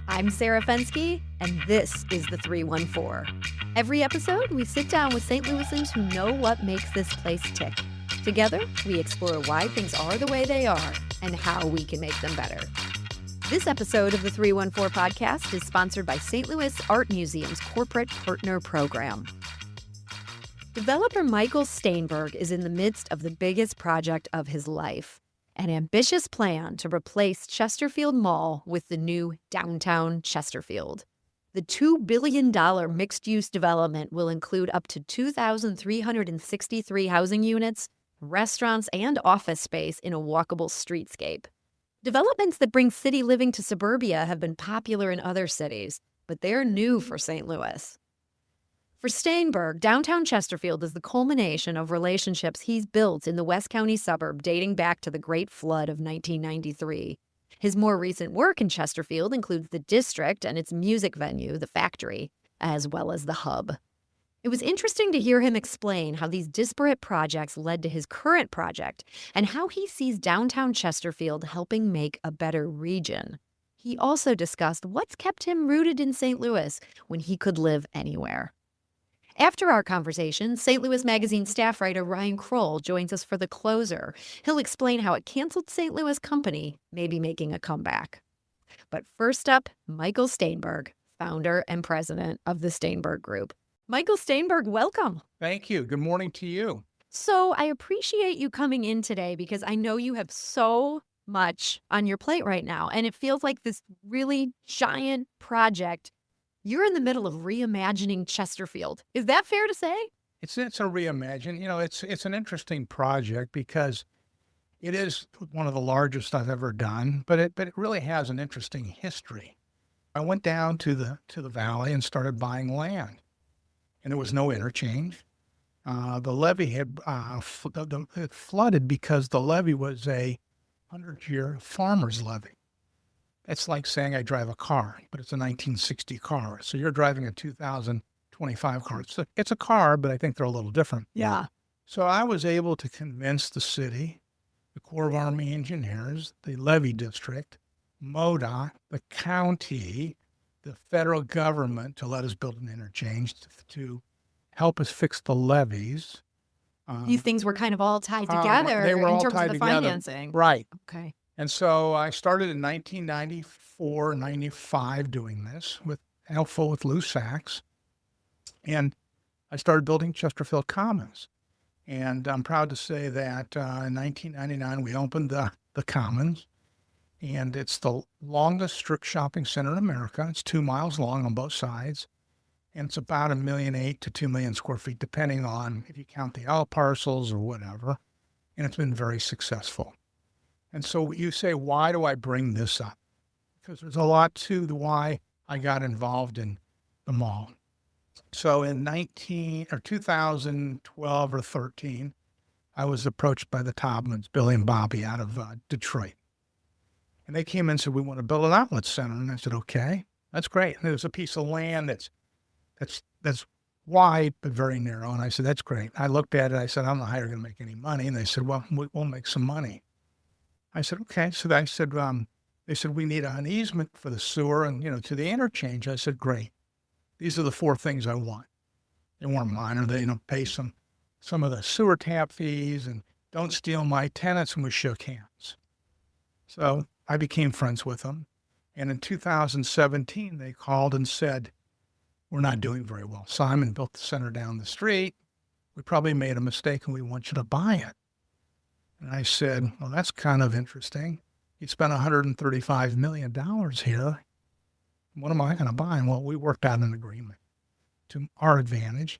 I'm Sarah Fenske, and this is the 314. Every episode, we sit down with St. Louisans who know what makes this place tick. Together, we explore why things are the way they are and how we can make them better. This episode of the 314 podcast is sponsored by St. Louis Art Museum's Corporate Partner Program. Developer Michael Staenberg is in the midst of the biggest project of his life. An ambitious plan to replace Chesterfield Mall with the new downtown Chesterfield. The $2 billion mixed-use development will include up to 2,363 housing units, restaurants, and office space in a walkable streetscape. Developments that bring city living to suburbia have been popular in other cities, but they're new for St. Louis. For Staenberg, downtown Chesterfield is the culmination of relationships he's built in the West County suburb dating back to the Great Flood of 1993. His more recent work in Chesterfield includes the district and its music venue, the Factory, as well as the Hub. It was interesting to hear him explain how these disparate projects led to his current project and how he sees downtown Chesterfield helping make a better region. He also discussed what's kept him rooted in St. Louis when he could live anywhere. After our conversation, St. Louis Magazine staff writer Ryan Krull joins us for the closer. He'll explain how a canceled St. Louis company may be making a comeback. But first up, Michael Staenberg, founder and president of the Staenberg Group. Michael Staenberg, welcome. Thank you. Good morning to you. So I appreciate you coming in today because I know you have so much on your plate right now, and it feels like this really giant project. You're in the middle of reimagining Chesterfield. Is that fair to say? It's a reimagine. You know, it's an interesting project because it is one of the largest I've ever done, but it really has an interesting history. I went down to the valley and started buying land, and there was no interchange. The levee had it flooded because the levee was a 100-year farmer's levee. It's like saying I drive a car, but it's a 1960 car. So you're driving a 2025 car. It's a car, but I think they're a little different. Yeah. So I was able to convince the city, the Corps of Army Engineers, the levee district, MoDOT, the county, the federal government to let us build an interchange to help us fix the levees. These things were kind of all tied together They were in all terms tied of the together. financing. Right. Okay. And so I started in 1994, 95 doing this helpful with Lou Sachs. And I started building Chesterfield Commons. And I'm proud to say that in 1999, we opened the Commons. And it's the longest strip shopping center in America. It's 2 miles long on both sides. And it's about 1.8 million to 2 million square feet, depending on if you count the out parcels or whatever. And it's been very successful. And so you say, why do I bring this up? Because there's a lot to the why I got involved in the mall. So in 2012 or 13, I was approached by the Taubmans, Billy and Bobby out of Detroit. And they came in and said, we want to build an outlet center. And I said, okay, that's great. And there's a piece of land that's wide, but very narrow. And I said, that's great. I looked at it. I said, I don't know how you're going to make any money. And they said, well, we'll make some money. I said, okay. So they said, we need an easement for the sewer and, to the interchange. I said, great. These are the 4 things I want. They weren't minor. They, pay some of the sewer tap fees and don't steal my tenants. And we shook hands. So I became friends with them. And in 2017, they called and said, we're not doing very well. Simon built the center down the street. We probably made a mistake and we want you to buy it. And I said, well, that's kind of interesting. You spent $135 million here. What am I going to buy? And well, we worked out an agreement to our advantage.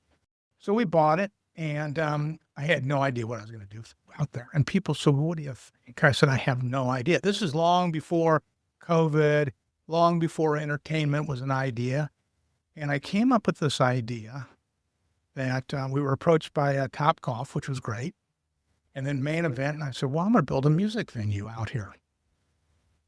So we bought it, and I had no idea what I was going to do out there. And people said, well, what do you think? I said, I have no idea. This is long before COVID, long before entertainment was an idea. And I came up with this idea that we were approached by Topgolf, which was great. And then Main Event, and I said, well, I'm going to build a music venue out here.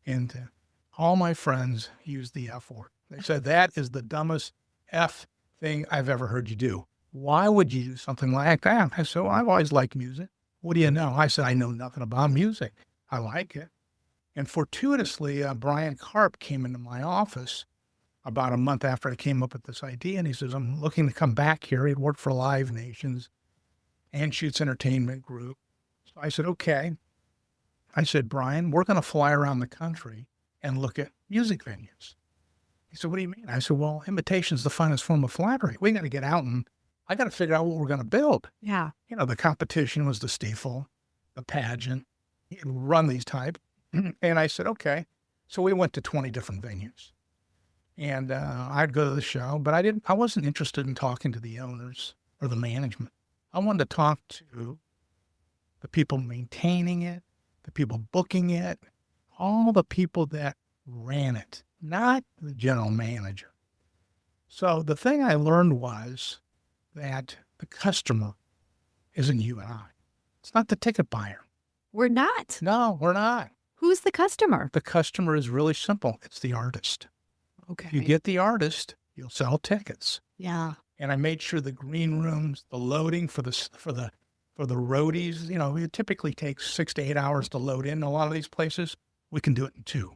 And all my friends used the F word. They said, that is the dumbest F thing I've ever heard you do. Why would you do something like that? I said, well, I've always liked music. What do you know? I said, I know nothing about music. I like it. And fortuitously, Brian Karp came into my office about a month after I came up with this idea. And he says, I'm looking to come back here. He'd worked for Live Nations and Shoots Entertainment Group. So I said, okay. I said, Brian, we're going to fly around the country and look at music venues. He said, what do you mean? I said, well, imitation's the finest form of flattery. We got to get out and I got to figure out what we're going to build. Yeah. You know, the competition was the Stiefel, the pageant, he'd run these type. And I said, okay. So we went to 20 different venues. And I'd go to the show, but I wasn't interested in talking to the owners or the management. I wanted to talk to the people maintaining it, the people booking it, all the people that ran it, not the general manager. So the thing I learned was that the customer isn't you and I. It's not the ticket buyer. We're not. No, we're not. Who's the customer? The customer is really simple. It's the artist. Okay. If you get the artist, you'll sell tickets. Yeah. And I made sure the green rooms, the loading for the roadies, you know, it typically takes 6 to 8 hours to load in a lot of these places. We can do it in 2.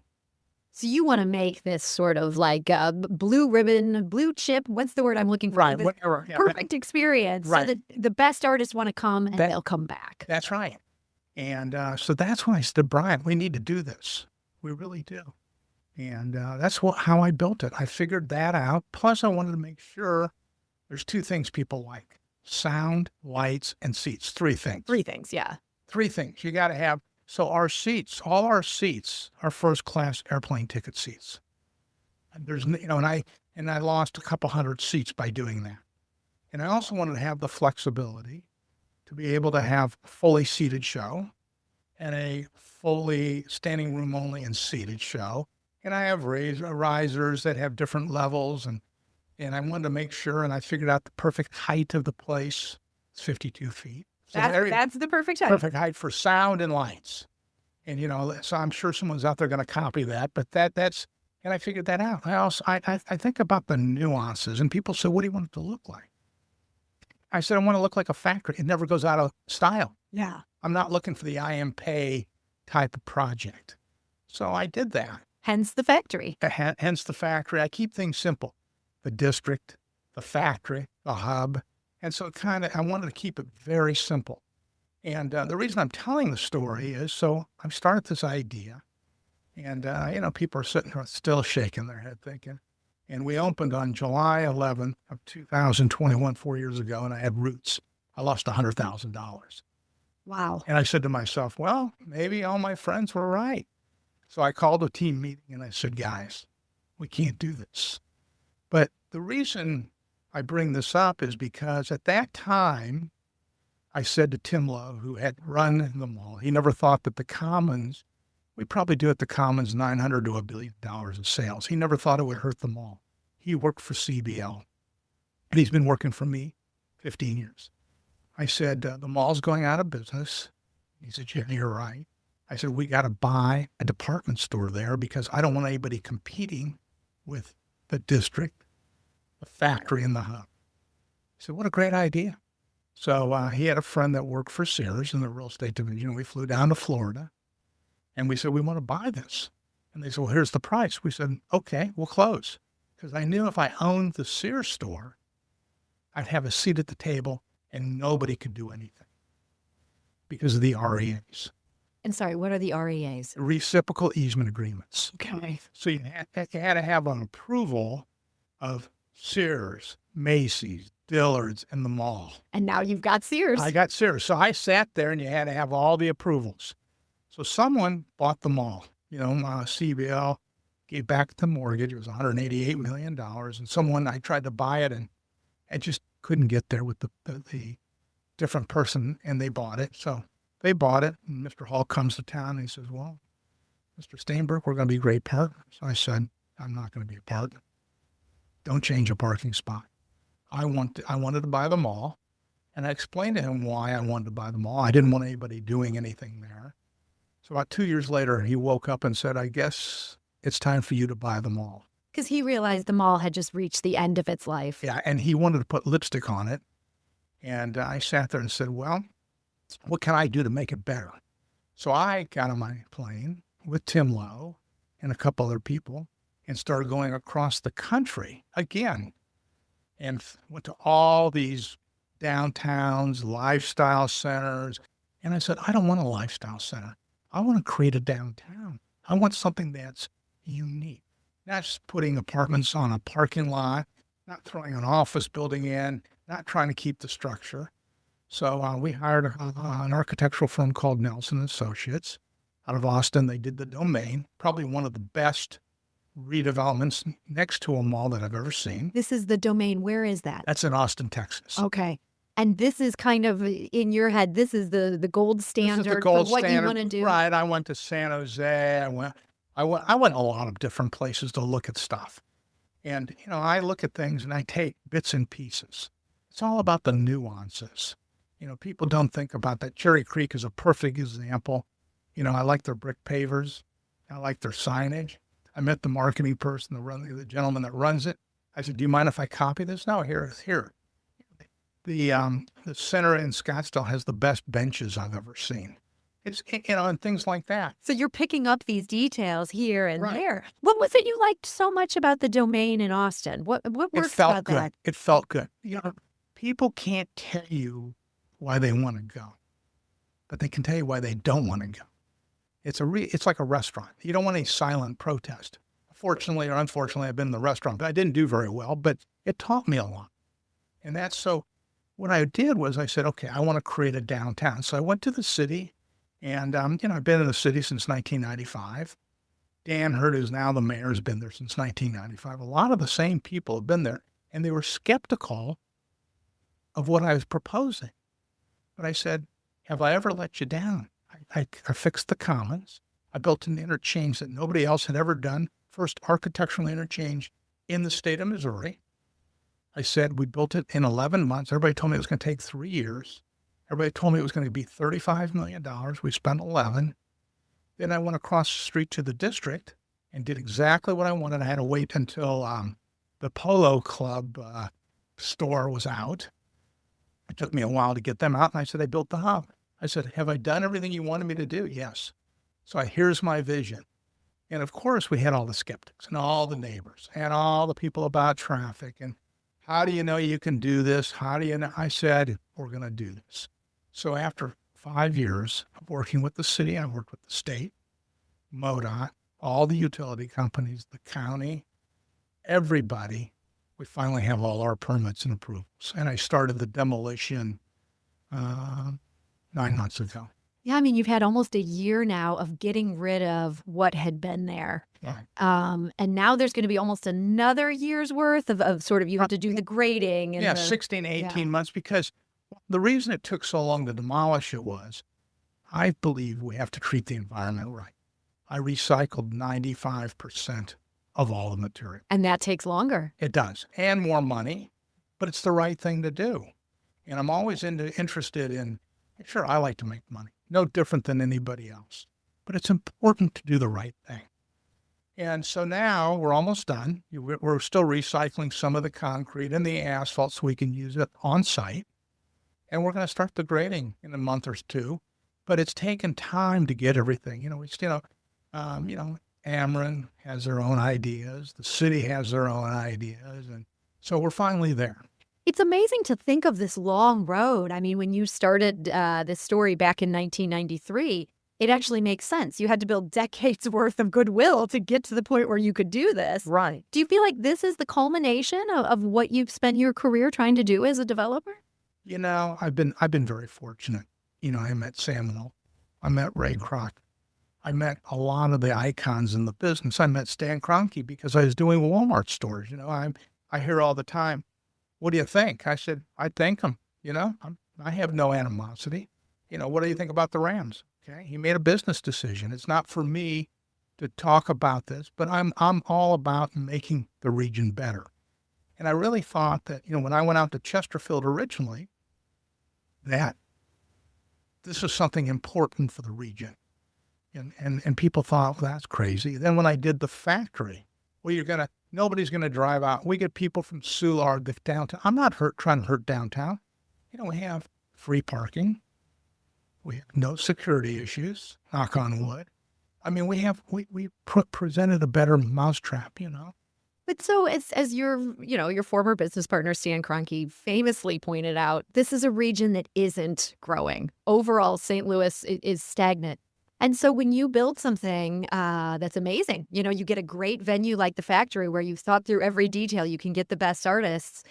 So you want to make this sort of like a blue ribbon, blue chip. What's the word I'm looking for? Right. This Whatever. Yeah, perfect experience. Right. So that the best artists want to come and they'll come back. That's right. And so that's when I said, Brian, we need to do this. We really do. And that's how I built it. I figured that out. Plus, I wanted to make sure there's 2 things people like: sound, lights, and seats. 3 things. 3 things, yeah. 3 things. You got to have. So our seats, all our seats are first-class airplane ticket seats. And there's, you know, and I lost a couple hundred seats by doing that. And I also wanted to have the flexibility to be able to have a fully seated show and a fully standing room only and seated show. And I have risers that have different levels, and I wanted to make sure, and I figured out the perfect height of the place. It's 52 feet. So That's the perfect height. perfect height for sound and lights. And, you know, so I'm sure someone's out there going to copy that, but that's, and I figured that out. I think about the nuances, and people say, what do you want it to look like? I said, I want to look like a factory. It never goes out of style. Yeah. I'm not looking for the I am pay type of project. So I did that. Hence the factory. Hence the factory. I keep things simple. The district, the factory, the hub. And so I wanted to keep it very simple. And the reason I'm telling the story is, so I started this idea, and, you know, people are sitting there still shaking their head thinking. And we opened on July 11th of 2021, 4 years ago, and I had roots. I lost $100,000. Wow. And I said to myself, well, maybe all my friends were right. So I called a team meeting and I said, guys, we can't do this. But the reason I bring this up is because at that time, I said to Tim Lowe, who had run the mall, he never thought that the Commons, we probably do at the Commons $900 to $1 billion in sales. He never thought it would hurt the mall. He worked for CBL, and he's been working for me 15 years. I said, the mall's going out of business. He said, yeah, you're right. I said, we got to buy a department store there because I don't want anybody competing with the district, the factory, and the hub. He said, what a great idea. So he had a friend that worked for Sears in the real estate division. We flew down to Florida, and we said, we want to buy this. And they said, well, here's the price. We said, okay, we'll close. Because I knew if I owned the Sears store, I'd have a seat at the table and nobody could do anything because of the REAs. And sorry, what are the REAs? Reciprocal easement agreements. Okay. So you had to have an approval of Sears, Macy's, Dillard's, and the mall. And now you've got Sears. I got Sears. So I sat there and you had to have all the approvals. So someone bought the mall. You know, CBL gave back the mortgage. It was $188 million. And I tried to buy it and I just couldn't get there with the different person, and they bought it. So they bought it, and Mr. Hall comes to town and he says, well, Mr. Staenberg, we're going to be great partners. I said, I'm not going to be a partner. Don't change a parking spot. I wanted to buy the mall, and I explained to him why I wanted to buy the mall. I didn't want anybody doing anything there. So about 2 years later, he woke up and said, I guess it's time for you to buy the mall. Because he realized the mall had just reached the end of its life. Yeah, and he wanted to put lipstick on it. And I sat there and said, well, what can I do to make it better? So I got on my plane with Tim Lowe and a couple other people, and started going across the country again and went to all these downtowns, lifestyle centers. And I said, I don't want a lifestyle center. I want to create a downtown. I want something that's unique, not just putting apartments on a parking lot, not throwing an office building in, not trying to keep the structure. So we hired an architectural firm called Nelson Associates out of Austin. They did the Domain, probably one of the best redevelopments next to a mall that I've ever seen. This is the Domain. Where is that? That's in Austin, Texas. Okay. And this is kind of in your head, this is the gold standard for what you want to do. Right. I went to San Jose. I went a lot of different places to look at stuff. And, I look at things and I take bits and pieces. It's all about the nuances. People don't think about that. Cherry Creek is a perfect example. I like their brick pavers. I like their signage. I met the marketing person, the gentleman that runs it. I said, do you mind if I copy this? No, here. The center in Scottsdale has the best benches I've ever seen. It's, and things like that. So you're picking up these details here and there. What was it you liked so much about the Domain in Austin? What worked about that? It felt good. People can't tell you why they want to go, but they can tell you why they don't want to go. It's like a restaurant. You don't want any silent protest. Fortunately or unfortunately, I've been in the restaurant, but I didn't do very well, but it taught me a lot. And that's so what I did was I said, okay, I want to create a downtown. So I went to the city and, I've been in the city since 1995. Dan Hurd, who's now the mayor, has been there since 1995. A lot of the same people have been there, and they were skeptical of what I was proposing. But I said, have I ever let you down? I fixed the commons. I built an interchange that nobody else had ever done. First architectural interchange in the state of Missouri. I said, we built it in 11 months. Everybody told me it was going to take 3 years. Everybody told me it was going to be $35 million. We spent 11. Then I went across the street to the district and did exactly what I wanted. I had to wait until the Polo Club store was out. It took me a while to get them out. And I said, I built the hub. I said, have I done everything you wanted me to do? Yes. So here's my vision. And of course, we had all the skeptics and all the neighbors and all the people about traffic. And how do you know you can do this? How do you know? I said, we're going to do this. So after 5 years of working with the city, I worked with the state, MoDOT, all the utility companies, the county, everybody. We finally have all our permits and approvals. And I started the demolition 9 months ago. Yeah, I mean, you've had almost a year now of getting rid of what had been there. Right. And now there's going to be almost another year's worth of sort of, you have to do the grading. And 16, 18 months, because the reason it took so long to demolish it was, I believe we have to treat the environment right. I recycled 95% of all the material. And that takes longer. It does. And more money, but it's the right thing to do. And I'm always interested in, sure, I like to make money. No different than anybody else. But it's important to do the right thing. And so now we're almost done. We're still recycling some of the concrete and the asphalt so we can use it on site. And we're going to start the grading in a month or two. But it's taken time to get everything. Ameren has their own ideas. The city has their own ideas. And so we're finally there. It's amazing to think of this long road. I mean, when you started this story back in 1993, it actually makes sense. You had to build decades worth of goodwill to get to the point where you could do this. Right. Do you feel like this is the culmination of what you've spent your career trying to do as a developer? I've been very fortunate. I met Samuel. I met Ray Kroc. I met a lot of the icons in the business. I met Stan Kroenke because I was doing Walmart stores. I hear all the time, what do you think? I said, I thank him. I have no animosity. What do you think about the Rams? Okay. He made a business decision. It's not for me to talk about this, but I'm all about making the region better. And I really thought that, when I went out to Chesterfield originally, that this was something important for the region. And people thought, well, that's crazy. Then when I did the factory, nobody's going to drive out. We get people from Soulard, the downtown. I'm not trying to hurt downtown. We have free parking. We have no security issues, knock on wood. I mean, we presented a better mousetrap, you know. But so as your former business partner, Stan Kroenke, famously pointed out, this is a region that isn't growing. Overall, St. Louis is stagnant. And so when you build something that's amazing, you get a great venue like the Factory where you've thought through every detail, you can get the best artists.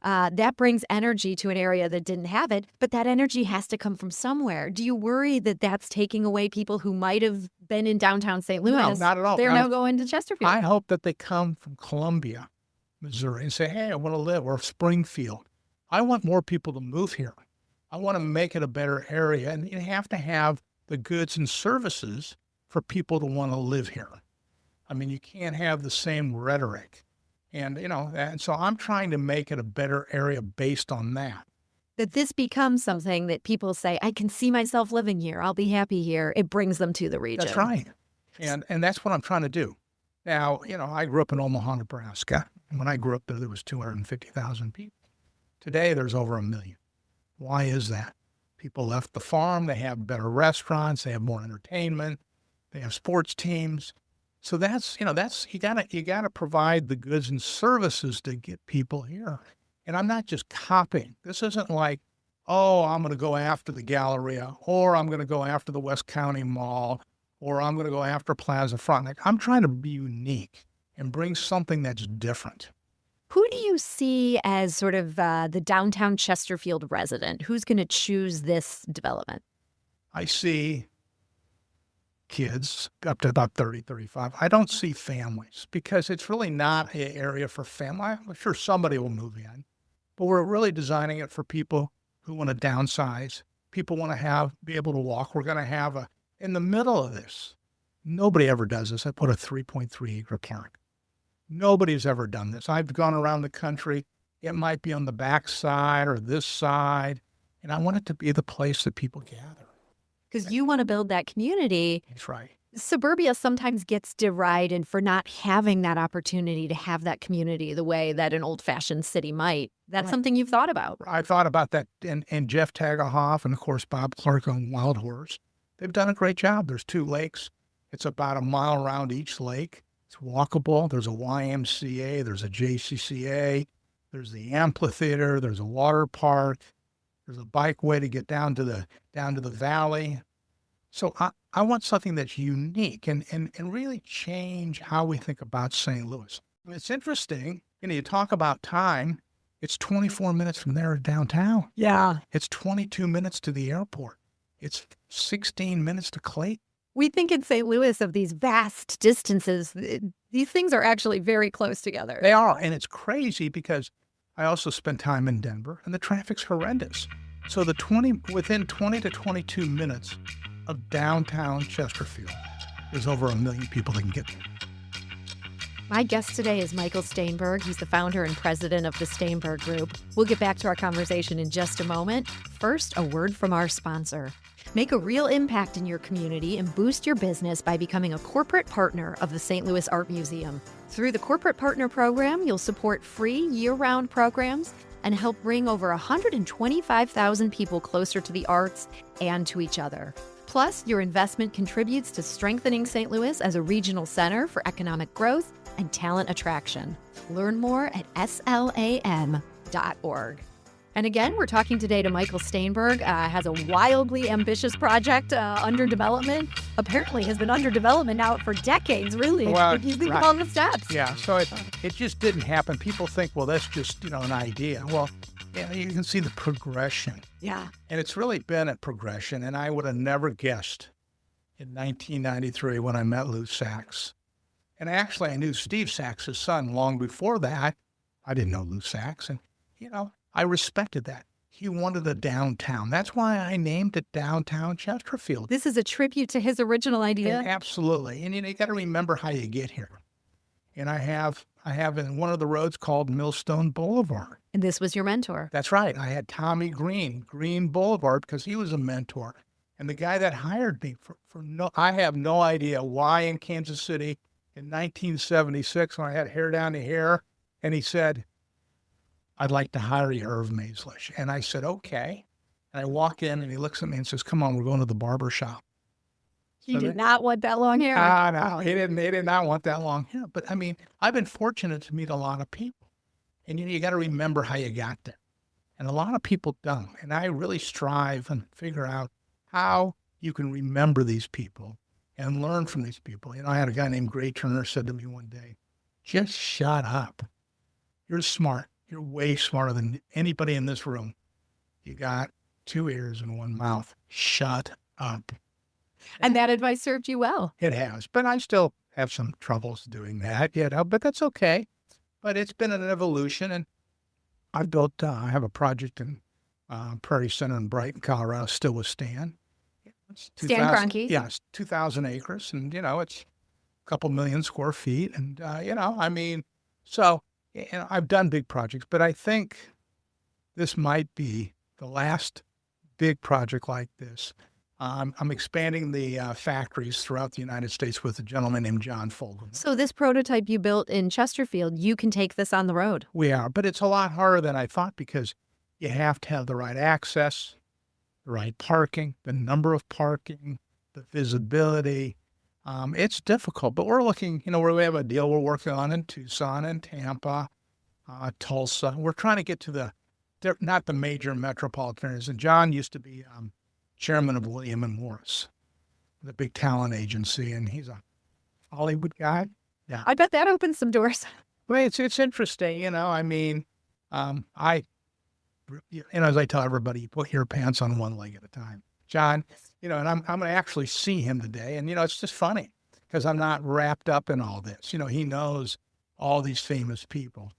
That brings energy to an area that didn't have it, but that energy has to come from somewhere. Do you worry that that's taking away people who might have been in downtown St. Louis? No, not at all. They're now going to Chesterfield. I hope that they come from Columbia, Missouri, and say, hey, I want to live, or Springfield. I want more people to move here. I want to make it a better area. And you have to have the goods and services for people to want to live here. I mean, you can't have the same rhetoric. And, and so I'm trying to make it a better area based on that. That this becomes something that people say, I can see myself living here. I'll be happy here. It brings them to the region. That's right. And that's what I'm trying to do. Now, I grew up in Omaha, Nebraska. And when I grew up there was 250,000 people. Today, there's over 1 million. Why is that? People left the farm. They have better restaurants. They have more entertainment. They have sports teams. So that's you gotta provide the goods and services to get people here. And I'm not just copying. This isn't like, oh, I'm going to go after the Galleria, or I'm going to go after the West County Mall, or I'm going to go after Plaza Frontenac. I'm trying to be unique and bring something that's different. Who do you see as sort of the downtown Chesterfield resident? Who's going to choose this development? I see kids up to about 30, 35. I don't see families because it's really not an area for family. I'm sure somebody will move in, but we're really designing it for people who want to downsize. People want to be able to walk. We're going to have in the middle of this, nobody ever does this. I put a 3.3 acre park. Nobody's ever done this. I've gone around the country. It might be on the back side or this side. And I want it to be the place that people gather. Because you want to build that community. That's right. Suburbia sometimes gets derided for not having that opportunity to have that community the way that an old-fashioned city might. That's something you've thought about. I thought about that, and Jeff Tagehoff and, of course, Bob Clark on Wild Horse. They've done a great job. There's 2 lakes. It's about a mile around each lake. It's walkable. There's a YMCA. There's a JCCA. There's the amphitheater. There's a water park. There's a bikeway to get down to the valley. So I want something that's unique and really change how we think about St. Louis. And it's interesting, you talk about time. It's 24 minutes from there to downtown. Yeah. It's 22 minutes to the airport. It's 16 minutes to Clayton. We think in St. Louis of these vast distances. These things are actually very close together. They are, and it's crazy because I also spent time in Denver, and the traffic's horrendous. So within 20 to 22 minutes of downtown Chesterfield, there's over 1 million people that can get there. My guest today is Michael Staenberg. He's the founder and president of the Staenberg Group. We'll get back to our conversation in just a moment. First, a word from our sponsor. Make a real impact in your community and boost your business by becoming a corporate partner of the St. Louis Art Museum. Through the Corporate Partner Program, you'll support free year-round programs and help bring over 125,000 people closer to the arts and to each other. Plus, your investment contributes to strengthening St. Louis as a regional center for economic growth and talent attraction. Learn more at slam.org. And again, we're talking today to Michael Staenberg, has a wildly ambitious project under development. Apparently has been under development now for decades, really. Well, if you think of all the steps. Yeah, so it just didn't happen. People think, well, that's just, an idea. Well, you can see the progression. Yeah. And it's really been a progression. And I would have never guessed in 1993 when I met Lou Sachs. And actually, I knew Steve Sachs' son long before that. I didn't know Lou Sachs. And, I respected that. He wanted a downtown. That's why I named it Downtown Chesterfield. This is a tribute to his original idea. And absolutely. And you got to remember how you get here. And I have in one of the roads called Millstone Boulevard. And this was your mentor. That's right. I had Tommy Green Boulevard, because he was a mentor. And the guy that hired me I have no idea why in Kansas City in 1976 when I had hair down to here, and he said, I'd like to hire you, Irv Maislish. And I said, okay. And I walk in and he looks at me and says, come on, we're going to the barber shop. He So did not want that long hair. no, he did not want that long hair. But I mean, I've been fortunate to meet a lot of people. And you got to remember how you got there. And a lot of people don't. And I really strive and figure out how you can remember these people and learn from these people. I had a guy named Gray Turner said to me one day, just shut up. You're smart. You're way smarter than anybody in this room. You got 2 ears and 1 mouth. Shut up. And that advice served you well. It has, but I still have some troubles doing that, but that's okay. But it's been an evolution, and I've built, I have a project in Prairie Center in Brighton, Colorado, still with Stan. It's Stan 2,000 Kroenke. Yeah, it's 2,000 acres, and, it's a couple million square feet. And, I mean, so I've done big projects, but I think this might be the last big project like this. I'm expanding the factories throughout the United States with a gentleman named John Fogelman. So this prototype you built in Chesterfield, you can take this on the road. We are, but it's a lot harder than I thought because you have to have the right access, the right parking, the number of parking, the visibility. It's difficult, but we're looking, we have a deal we're working on in Tucson and Tampa, Tulsa. We're trying to get to not the major metropolitan areas. And John used to be chairman of William and Morris, the big talent agency, and he's a Hollywood guy. Yeah, I bet that opens some doors. well, it's interesting, I mean, as I tell everybody, you put your pants on one leg at a time. John, and I'm going to actually see him today, and it's just funny because I'm not wrapped up in all this. He knows all these famous people,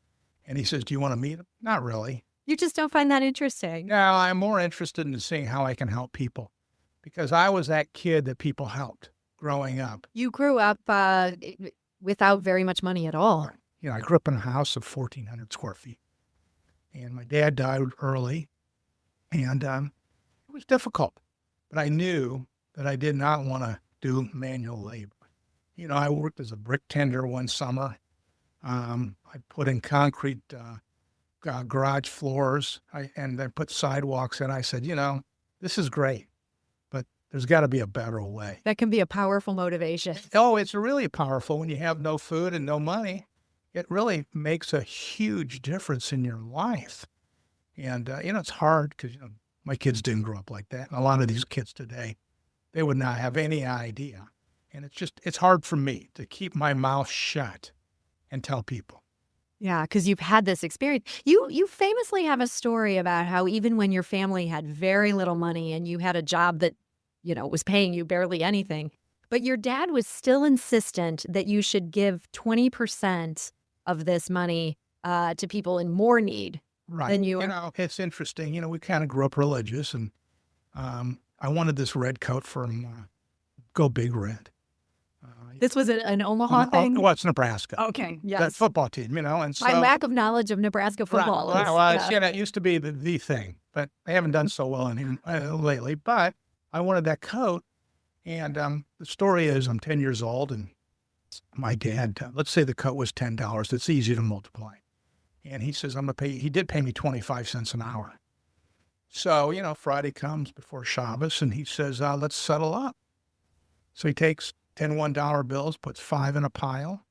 and he says, "Do you want to meet him?" Not really. You just don't find that interesting. No, I'm more interested in seeing how I can help people because I was that kid that people helped growing up. You grew up without very much money at all. I grew up in a house of 1,400 square feet, and my dad died early, and it was difficult. But I knew that I did not want to do manual labor. I worked as a brick tender one summer. I put in concrete garage floors, and then put sidewalks in. I said, this is great, but there's got to be a better way. That can be a powerful motivation. Oh, it's really powerful when you have no food and no money. It really makes a huge difference in your life. And, it's hard because, my kids didn't grow up like that. And a lot of these kids today, they would not have any idea. And it's hard for me to keep my mouth shut and tell people. Yeah, because you've had this experience. You famously have a story about how even when your family had very little money and you had a job that, was paying you barely anything, but your dad was still insistent that you should give 20% of this money to people in more need than you were. It's interesting. We kind of grew up religious, and I wanted this red coat from Go Big Red. This was an Omaha thing? Well, it's Nebraska. Okay, yes. That football team, and so. My lack of knowledge of Nebraska football. It used to be the thing, but they haven't done so well lately. But I wanted that coat, and the story is I'm 10 years old, and my dad, let's say the coat was $10. It's easy to multiply. And he says, I'm going to pay, he did pay me 25 cents an hour. So, Friday comes before Shabbos, and he says, let's settle up. So he takes 10 $1 bills, puts 5 in a pile,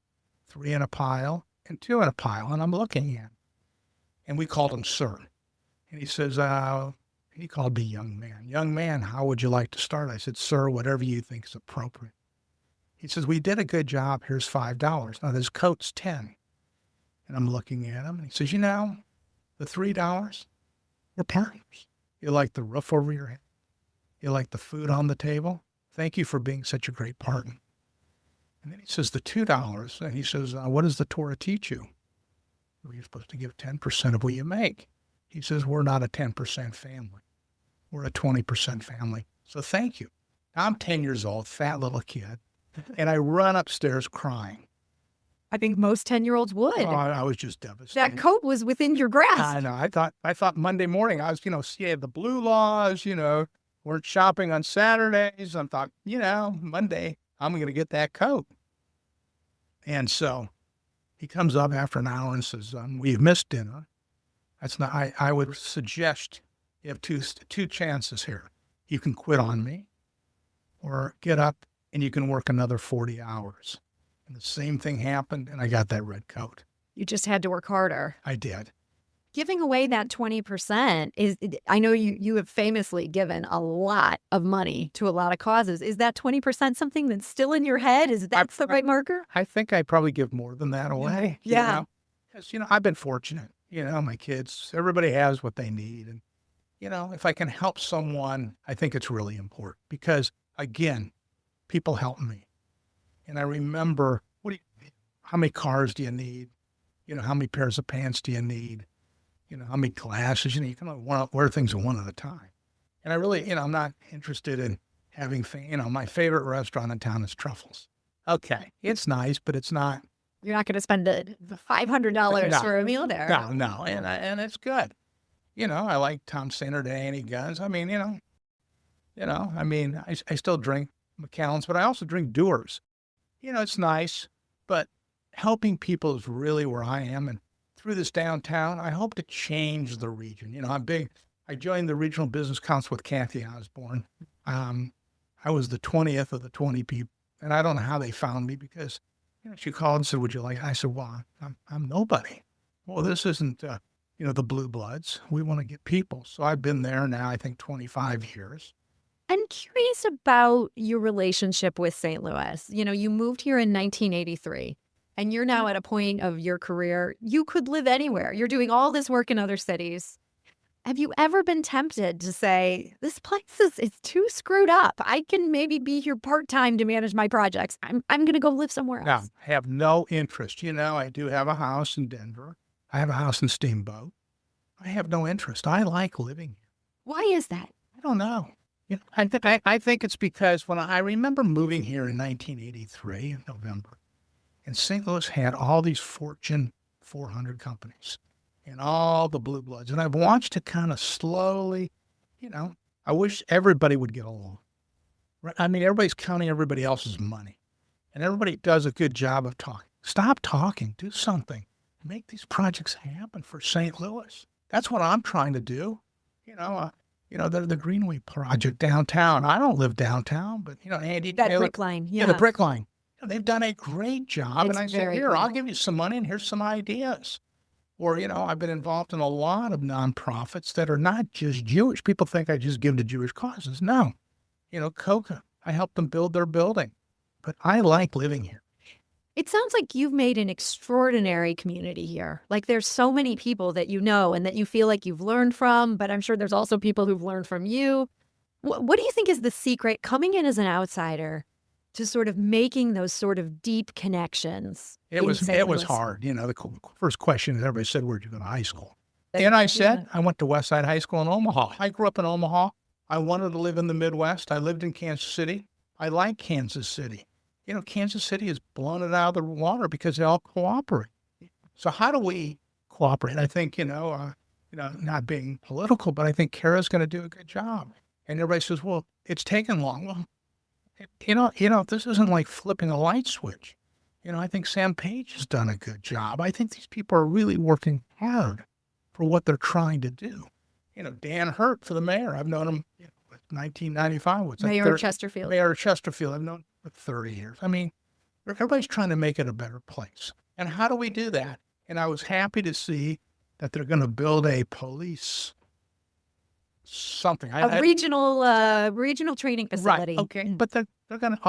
3 in a pile, and 2 in a pile. And I'm looking at him. And we called him sir. And he says, he called me young man. Young man, how would you like to start? I said, sir, whatever you think is appropriate. He says, we did a good job. Here's $5. Now, this coat's 10. And I'm looking at him. And he says, the $3, we're partners. You like the roof over your head? You like the food on the table? Thank you for being such a great partner. And then he says, the $2, and he says, what does the Torah teach you? Well, you're supposed to give 10% of what you make. He says, we're not a 10% family. We're a 20% family. So thank you. I'm 10 years old, fat little kid, and I run upstairs crying. I think most 10-year-olds would. Oh, I was just devastated. That coat was within your grasp. I know. I thought Monday morning, I was, the blue laws, weren't shopping on Saturdays. I thought, Monday, I'm going to get that coat. And so he comes up after an hour and says, we've missed dinner. That's not, I would suggest you have two chances here. You can quit on me or get up and you can work another 40 hours. And the same thing happened, and I got that red coat. You just had to work harder. I did. Giving away that 20% is, I know you have famously given a lot of money to a lot of causes. Is that 20% something that's still in your head? Is that the right marker? I think I probably give more than that away. Yeah. Because, I've been fortunate. My kids, everybody has what they need. And, if I can help someone, I think it's really important because, again, people help me. And I remember, how many cars do you need? How many pairs of pants do you need? How many glasses you need? You can wear things one at a time. And I really, I'm not interested in having, my favorite restaurant in town is Truffles. Okay. It's nice, but it's not. You're not going to spend the $500 for a meal there. No. And it's good. I like Tom Sander Day and he guns. I mean, I still drink Macallan's, but I also drink Dewar's. It's nice, but helping people is really where I am. And through this downtown, I hope to change the region. I'm big. I joined the Regional Business Council with Kathy Osborne. I was the 20th of the 20 people, and I don't know how they found me because, she called and said, "Would you like?" I said, "Well, I'm nobody." Well, this isn't, the blue bloods. We want to get people. So I've been there now, I think, 25 years. I'm curious about your relationship with St. Louis. You moved here in 1983. And you're now at a point of your career, you could live anywhere. You're doing all this work in other cities. Have you ever been tempted to say, this place is too screwed up. I can maybe be here part-time to manage my projects. I'm going to go live somewhere else. No, I have no interest. I do have a house in Denver. I have a house in Steamboat. I have no interest. I like living here. Why is that? I don't know. I think it's because when I remember moving here in 1983 in November, and St. Louis had all these Fortune 400 companies and all the blue bloods. And I've watched it kind of slowly, I wish everybody would get along. Right? I mean, everybody's counting everybody else's money. And everybody does a good job of talking. Stop talking. Do something. Make these projects happen for St. Louis. That's what I'm trying to do. The Greenway project downtown. I don't live downtown, but, Andy that Taylor. Brick Line. Yeah, the Brick Line. They've done a great job. It's and I said, here, I'll give you some money and here's some ideas. Or, I've been involved in a lot of nonprofits that are not just Jewish. People think I just give to Jewish causes. No. Coca, I helped them build their building. But I like living here. It sounds like you've made an extraordinary community here. Like there's so many people that you know and that you feel like you've learned from, but I'm sure there's also people who've learned from you. What do you think is the secret coming in as an outsider to sort of making those sort of deep connections? It was hard. The first question is everybody said, where'd you go to high school? And I said, I went to Westside High School in Omaha. I grew up in Omaha. I wanted to live in the Midwest. I lived in Kansas City. I like Kansas City. Kansas City has blown it out of the water because they all cooperate. So how do we cooperate? I think, not being political, but I think Kara's going to do a good job. And everybody says, well, it's taken long. Well, this isn't like flipping a light switch. I think Sam Page has done a good job. I think these people are really working hard for what they're trying to do. Dan Hurt for the mayor. I've known him 1995. Mayor of Chesterfield. Mayor of Chesterfield. I've known him for 30 years. I mean, everybody's trying to make it a better place. And how do we do that? And I was happy to see that they're going to build a police something. Regional training facility. Right. Okay. But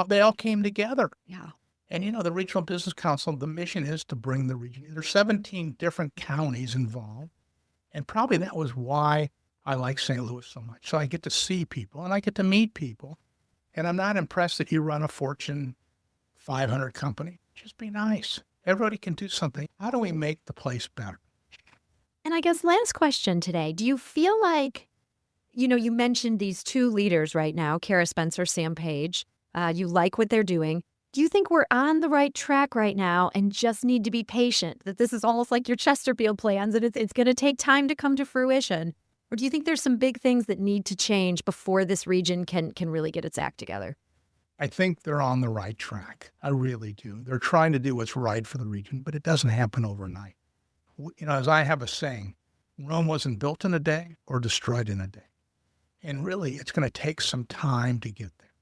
they all came together. Yeah. And, the Regional Business Council, the mission is to bring the region. There's 17 different counties involved. And probably that was why I like St. Louis so much. So I get to see people and I get to meet people. And I'm not impressed that you run a Fortune 500 company. Just be nice. Everybody can do something. How do we make the place better? And I guess last question today. Do you feel like, you mentioned these two leaders right now, Kara Spencer, Sam Page. You like what they're doing. Do you think we're on the right track right now and just need to be patient, that this is almost like your Chesterfield plans and it's going to take time to come to fruition? Or do you think there's some big things that need to change before this region can really get its act together? I think they're on the right track. I really do. They're trying to do what's right for the region, but it doesn't happen overnight. As I have a saying, Rome wasn't built in a day or destroyed in a day. And really, it's going to take some time to get there.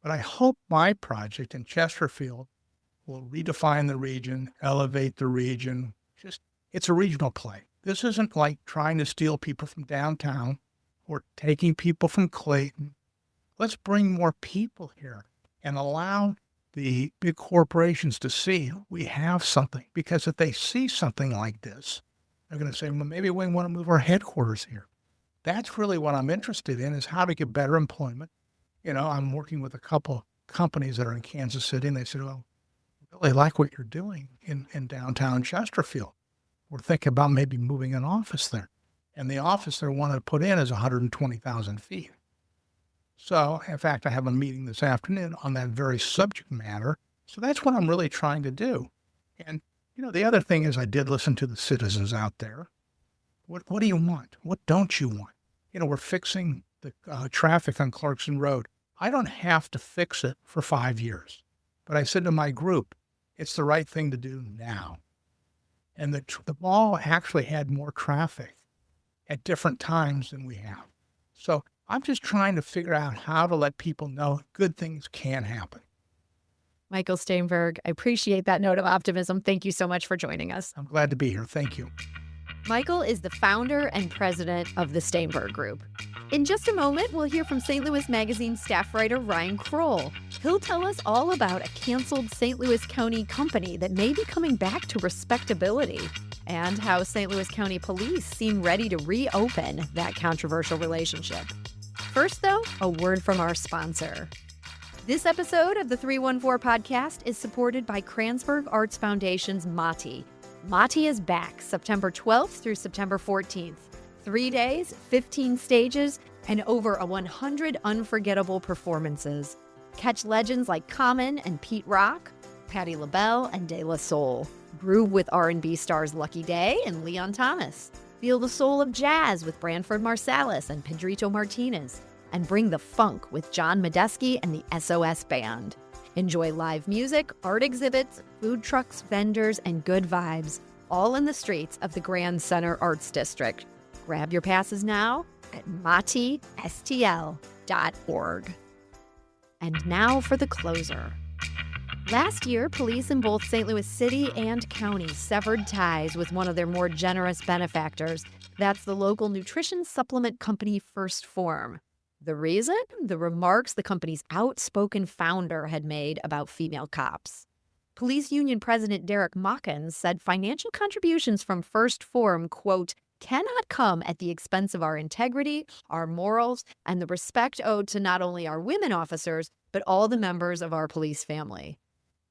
But I hope my project in Chesterfield will redefine the region, elevate the region. It's a regional play. This isn't like trying to steal people from downtown or taking people from Clayton. Let's bring more people here and allow the big corporations to see we have something. Because if they see something like this, they're going to say, well, maybe we want to move our headquarters here. That's really what I'm interested in, is how to get better employment. I'm working with a couple companies that are in Kansas City, and they said, well, I really like what you're doing in downtown Chesterfield. We're thinking about maybe moving an office there. And the office they want to put in is 120,000 feet. So, in fact, I have a meeting this afternoon on that very subject matter. So that's what I'm really trying to do. And, the other thing is I did listen to the citizens out there. What do you want? What don't you want? We're fixing the traffic on Clarkson Road. I don't have to fix it for 5 years. But I said to my group, it's the right thing to do now. And the mall actually had more traffic at different times than we have. So I'm just trying to figure out how to let people know good things can happen. Michael Staenberg, I appreciate that note of optimism. Thank you so much for joining us. I'm glad to be here. Thank you. Michael is the founder and president of the Staenberg Group. In just a moment, we'll hear from St. Louis Magazine staff writer Ryan Krull. He'll tell us all about a canceled St. Louis County company that may be coming back to respectability, and how St. Louis County Police seem ready to reopen that controversial relationship. First, though, a word from our sponsor. This episode of the 314 podcast is supported by Kranzberg Arts Foundation's Mati. Mati is back September 12th through September 14th. 3 days, 15 stages, and over 100 unforgettable performances. Catch legends like Common and Pete Rock, Patti LaBelle and De La Soul. Groove with R&B stars Lucky Day and Leon Thomas. Feel the soul of jazz with Branford Marsalis and Pedrito Martinez. And bring the funk with John Medeski and the SOS Band. Enjoy live music, art exhibits, food trucks, vendors, and good vibes, all in the streets of the Grand Center Arts District. Grab your passes now at matistl.org. And now for the closer. Last year, police in both St. Louis City and County severed ties with one of their more generous benefactors. That's the local nutrition supplement company First Form. The reason? The remarks the company's outspoken founder had made about female cops. Police Union President Derek Mawkins said financial contributions from First Form, quote, cannot come at the expense of our integrity, our morals, and the respect owed to not only our women officers, but all the members of our police family.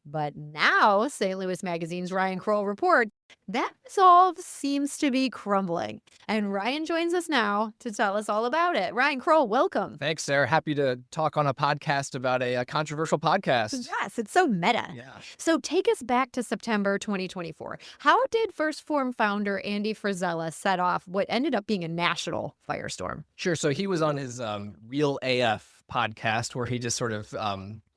But now, St. Louis Magazine's Ryan Krull reports, that resolve seems to be crumbling. And Ryan joins us now to tell us all about it. Ryan Krull, welcome. Thanks, Sarah. Happy to talk on a podcast about a controversial podcast. Yes, it's so meta. Yeah. So take us back to September 2024. How did First Form founder Andy Frisella set off what ended up being a national firestorm? Sure. So he was on his Real AF podcast where he just sort of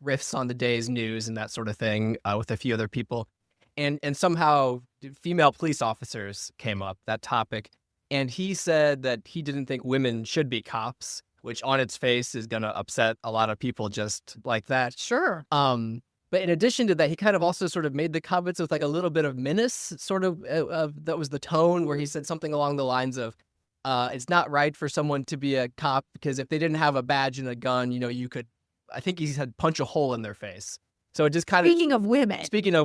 riffs on the day's news and that sort of thing with a few other people. And somehow female police officers came up, that topic. And he said that he didn't think women should be cops, which on its face is going to upset a lot of people just like that. Sure. But in addition to that, he kind of also sort of made the comments with like a little bit of menace, sort of that was the tone, where he said something along the lines of, it's not right for someone to be a cop because if they didn't have a badge and a gun, you could, I think he said, punch a hole in their face. So it just kind of Speaking of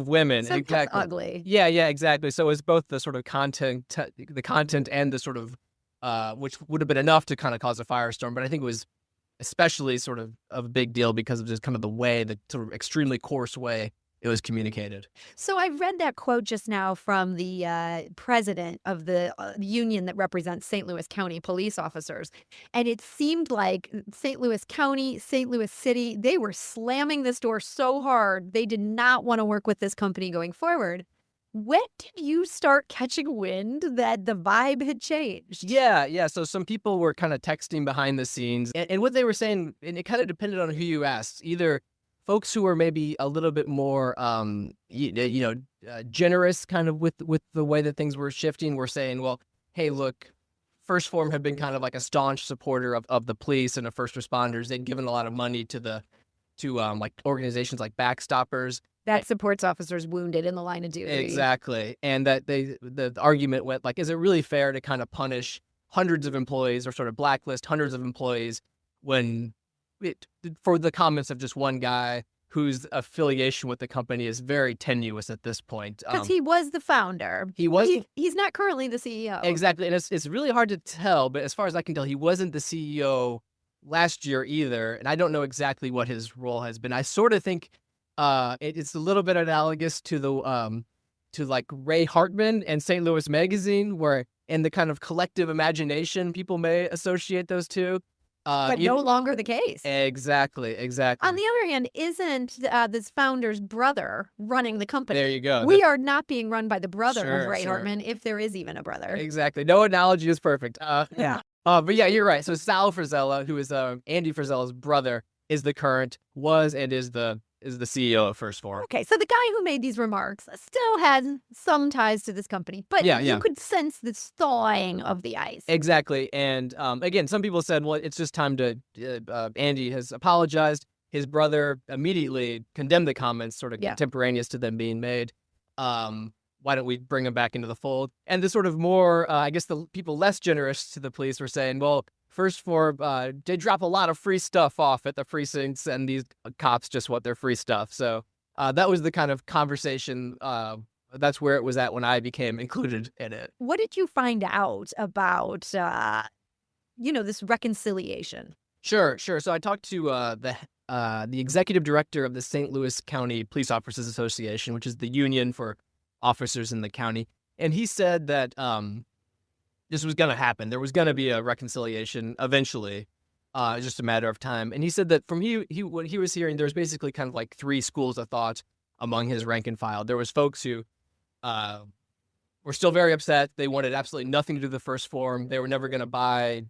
women, exactly. ugly. Yeah, exactly. So it's both the sort of content and the sort of which would have been enough to kind of cause a firestorm, but I think it was especially sort of a big deal because of just kind of the way, the sort of extremely coarse way it was communicated. So I read that quote just now from the president of the union that represents St. Louis County police officers. And it seemed like St. Louis County, St. Louis City, they were slamming this door so hard. They did not want to work with this company going forward. When did you start catching wind that the vibe had changed? Yeah. So some people were kind of texting behind the scenes. And what they were saying, and it kind of depended on who you asked, either folks who are maybe a little bit more, generous kind of with the way that things were shifting, were saying, well, hey, look, First Form had been kind of like a staunch supporter of the police and of first responders. They'd given a lot of money to the to like organizations like Backstoppers. That supports officers wounded in the line of duty. Exactly. And that the argument went like, is it really fair to kind of punish hundreds of employees or sort of blacklist hundreds of employees when for the comments of just one guy whose affiliation with the company is very tenuous at this point. Because he was the founder. He was. He's not currently the CEO. Exactly. And it's really hard to tell, but as far as I can tell, he wasn't the CEO last year either. And I don't know exactly what his role has been. I sort of think it's a little bit analogous to the to like Ray Hartman and St. Louis Magazine, where in the kind of collective imagination, people may associate those two. But no longer the case. Exactly. On the other hand, isn't this founder's brother running the company? There you go. We are not being run by the brother of Ray Sure. Hartman, if there is even a brother. Exactly. No analogy is perfect. Yeah. But yeah, you're right. So Sal Frizella, who is Andy Frizella's brother, is the current, was and is the CEO of First Form. Okay, so the guy who made these remarks still had some ties to this company, but you could sense this thawing of the ice. Exactly. And again, some people said, well, it's just time to, Andy has apologized. His brother immediately condemned the comments, sort of contemporaneous to them being made. Why don't we bring him back into the fold? And the sort of more, I guess the people less generous to the police were saying, well, First Form, they drop a lot of free stuff off at the precincts, and these cops just want their free stuff. So that was the kind of conversation. That's where it was at when I became included in it. What did you find out about, this reconciliation? Sure. So I talked to the executive director of the St. Louis County Police Officers Association, which is the union for officers in the county, and he said that this was going to happen. There was going to be a reconciliation eventually, just a matter of time. And he said that from what he was hearing, there was basically kind of like three schools of thought among his rank and file. There was folks who were still very upset. They wanted absolutely nothing to do with the First Form. They were never going to buy,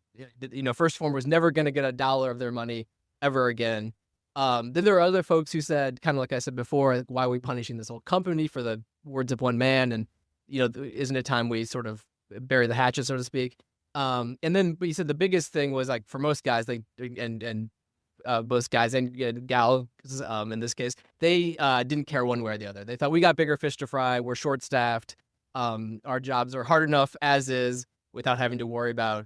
First Form was never going to get a dollar of their money ever again. Then there are other folks who said, kind of like I said before, why are we punishing this whole company for the words of one man? And, isn't it time we sort of bury the hatchet, so to speak? And then he said the biggest thing was like for most guys, both guys and gals, in this case, they didn't care one way or the other. They thought we got bigger fish to fry. We're short-staffed. Our jobs are hard enough as is without having to worry about,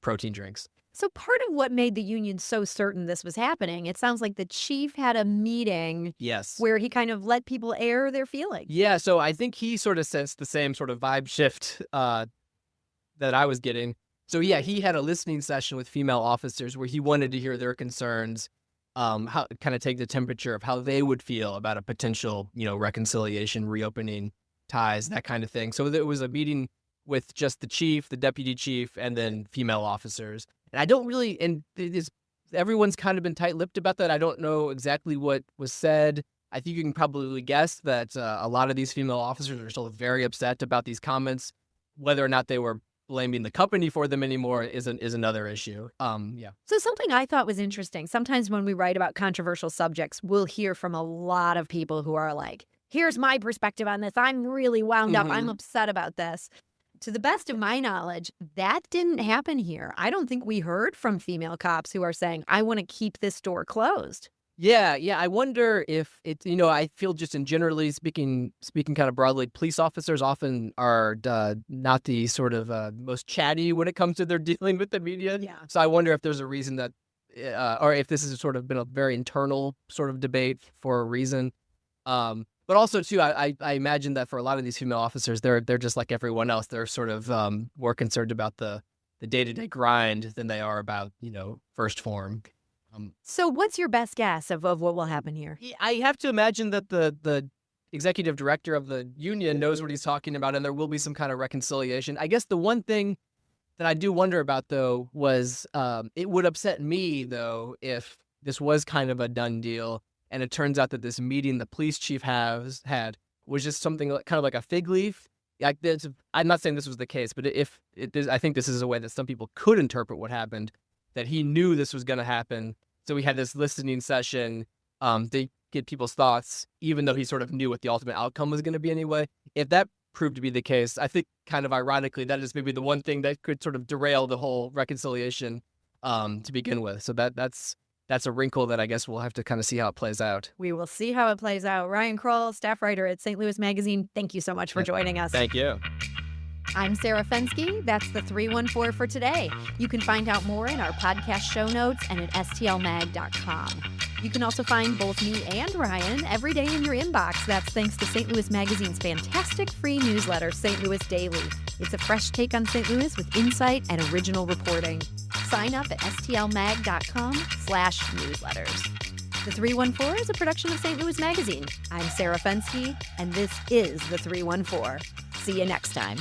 protein drinks. So part of what made the union so certain this was happening, it sounds like the chief had a meeting where he kind of let people air their feelings. Yeah, so I think he sort of sensed the same sort of vibe shift that I was getting. So yeah, he had a listening session with female officers where he wanted to hear their concerns, how kind of take the temperature of how they would feel about a potential, reconciliation, reopening ties, that kind of thing. So there was a meeting with just the chief, the deputy chief, and then female officers. And I don't really, everyone's kind of been tight-lipped about that. I don't know exactly what was said. I think you can probably guess that a lot of these female officers are still very upset about these comments. Whether or not they were blaming the company for them anymore is another issue. So something I thought was interesting, sometimes when we write about controversial subjects, we'll hear from a lot of people who are like, here's my perspective on this. I'm really wound up. I'm upset about this. To the best of my knowledge, that didn't happen here. I don't think we heard from female cops who are saying, I want to keep this door closed. Yeah. I wonder if it, I feel just in generally speaking kind of broadly, police officers often are not the sort of most chatty when it comes to their dealing with the media. Yeah. So I wonder if there's a reason that, or if this has sort of been a very internal sort of debate for a reason. But also, too, I imagine that for a lot of these female officers, they're just like everyone else. They're sort of more concerned about the day-to-day grind than they are about, First Form. So what's your best guess of what will happen here? I have to imagine that the executive director of the union knows what he's talking about, and there will be some kind of reconciliation. I guess the one thing that I do wonder about, though, was it would upset me, though, if this was kind of a done deal. And it turns out that this meeting the police chief had was just something kind of like a fig leaf. Like I'm not saying this was the case, but if it is, I think this is a way that some people could interpret what happened, that he knew this was going to happen. So we had this listening session to get people's thoughts, even though he sort of knew what the ultimate outcome was going to be anyway. If that proved to be the case, I think kind of ironically, that is maybe the one thing that could sort of derail the whole reconciliation to begin with. So that's that's a wrinkle that I guess we'll have to kind of see how it plays out. We will see how it plays out. Ryan Krull, staff writer at St. Louis Magazine, thank you so much for joining us. Thank you. I'm Sarah Fenske. That's the 314 for today. You can find out more in our podcast show notes and at stlmag.com. You can also find both me and Ryan every day in your inbox. That's thanks to St. Louis Magazine's fantastic free newsletter, St. Louis Daily. It's a fresh take on St. Louis with insight and original reporting. Sign up at stlmag.com/newsletters. The 314 is a production of St. Louis Magazine. I'm Sarah Fenske, and this is the 314. See you next time.